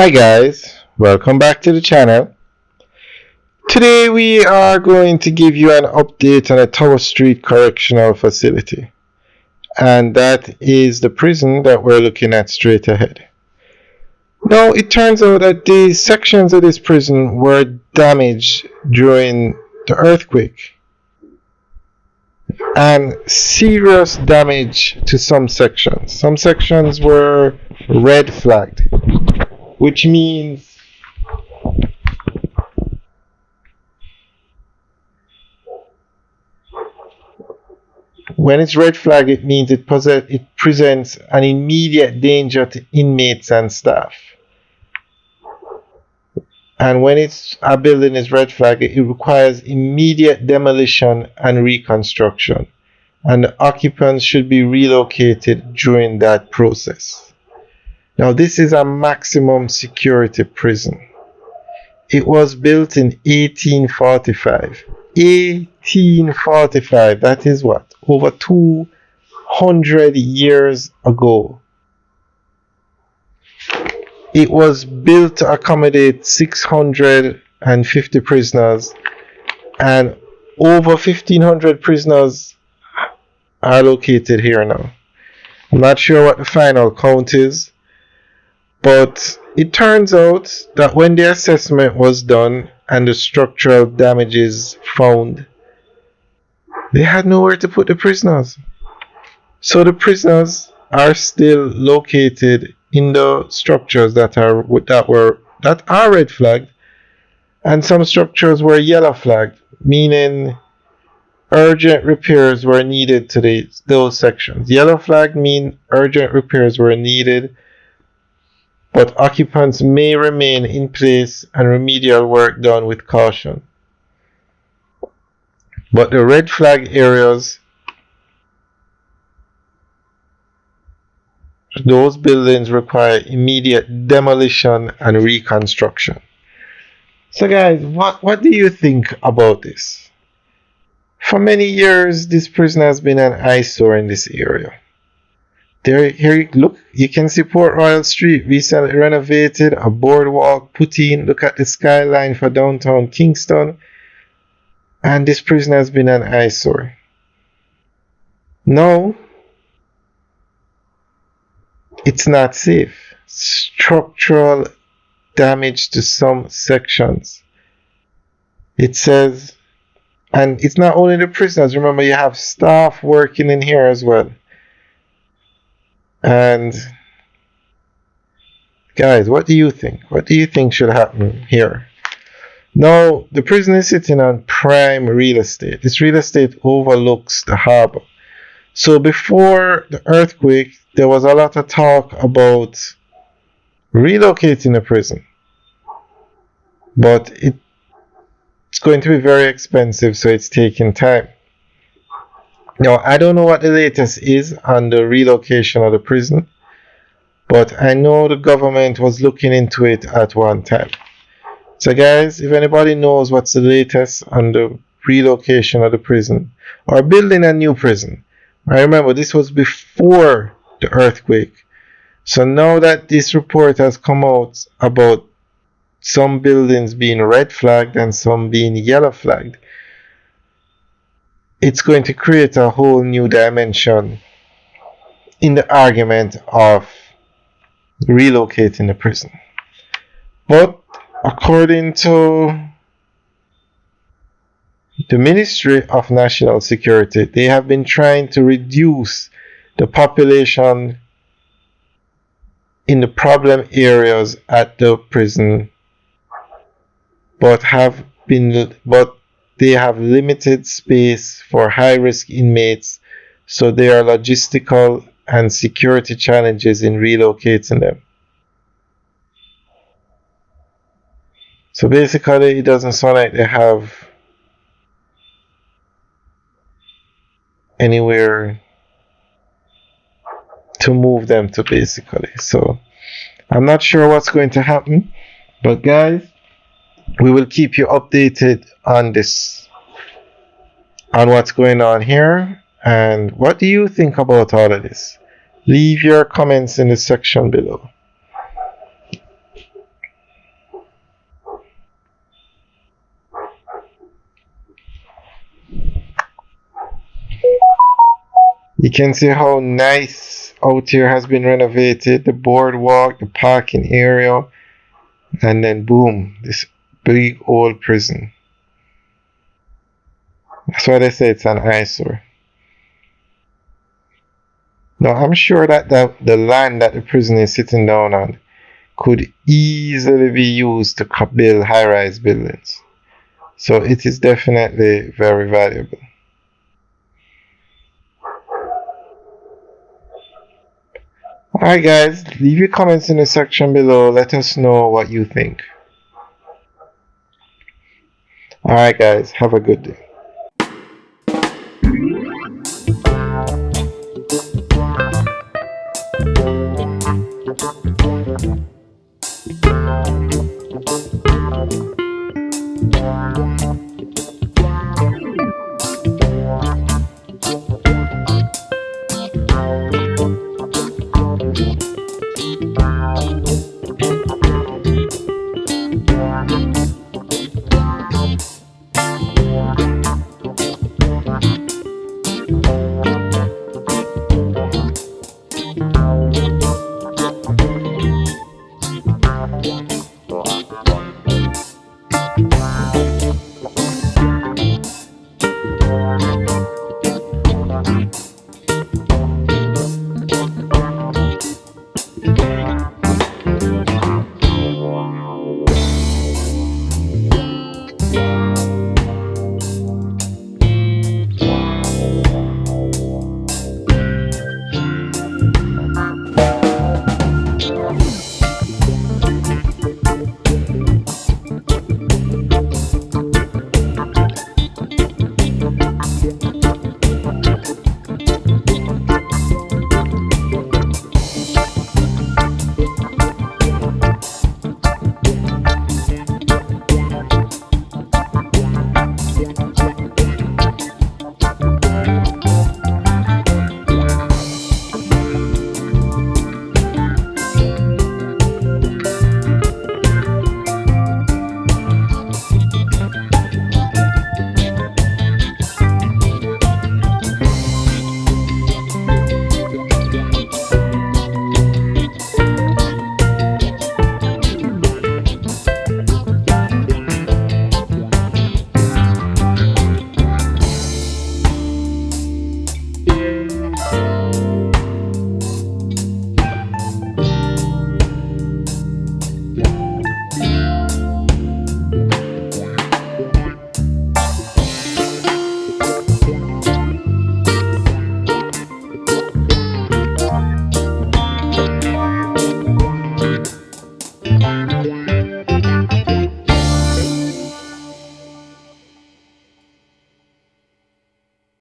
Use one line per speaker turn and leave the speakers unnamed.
Hi guys, welcome back to the channel. Today we are going to give you an update on the Tower Street Correctional Facility, and that is the prison that we're looking at straight ahead. Now it turns out that these sections of this prison were damaged during the earthquake, and serious damage to some sections. Some sections were red flagged, which means when it's red flag, it means it presents an immediate danger to inmates and staff. And when a building is red flag, it requires immediate demolition and reconstruction. And the occupants should be relocated during that process. Now, this is a maximum security prison. It was built in 1845. 1845, that is what? Over 200 years ago. It was built to accommodate 650 prisoners, and over 1,500 prisoners are located here now. I'm not sure what the final count is, but it turns out that when the assessment was done and the structural damages found, they had nowhere to put the prisoners. So the prisoners are still located in the structures that are red flagged, and some structures were yellow flagged, meaning urgent repairs were needed to those sections. Yellow flag mean urgent repairs were needed, but occupants may remain in place and remedial work done with caution. But the red flag areas, those buildings require immediate demolition and reconstruction. So guys, what do you think about this? For many years, this prison has been an eyesore in this area. Here, look, you can see Port Royal Street, recently renovated, a boardwalk put in. Look at the skyline for downtown Kingston. And this prison has been an eyesore. No, it's not safe. Structural damage to some sections. It says, and it's not only the prisoners. Remember, you have staff working in here as well. And guys, what do you think? What do you think should happen here? Now, the prison is sitting on prime real estate. This real estate overlooks the harbor. So before the earthquake, there was a lot of talk about relocating the prison. But it's going to be very expensive, so it's taking time. Now, I don't know what the latest is on the relocation of the prison, but I know the government was looking into it at one time. So guys, if anybody knows what's the latest on the relocation of the prison or building a new prison, I remember this was before the earthquake. So now that this report has come out about some buildings being red flagged and some being yellow flagged, it's going to create a whole new dimension in the argument of relocating the prison. But according to the Ministry of National Security, they have been trying to reduce the population in the problem areas at the prison, but they have limited space for high-risk inmates, so there are logistical and security challenges in relocating them. So basically, it doesn't sound like they have anywhere to move them to, basically. So I'm not sure what's going to happen, but guys, we will keep you updated on this, on what's going on here. And what do you think about all of this? Leave your comments in the section below. You can see how nice out here has been renovated. The boardwalk, the parking area, and then boom, this big old prison. That's why they say it's an eyesore. Now, I'm sure that the land that the prison is sitting down on could easily be used to build high-rise buildings. So it is definitely very valuable. Alright guys, leave your comments in the section below. Let us know what you think. Alright guys, have a good day.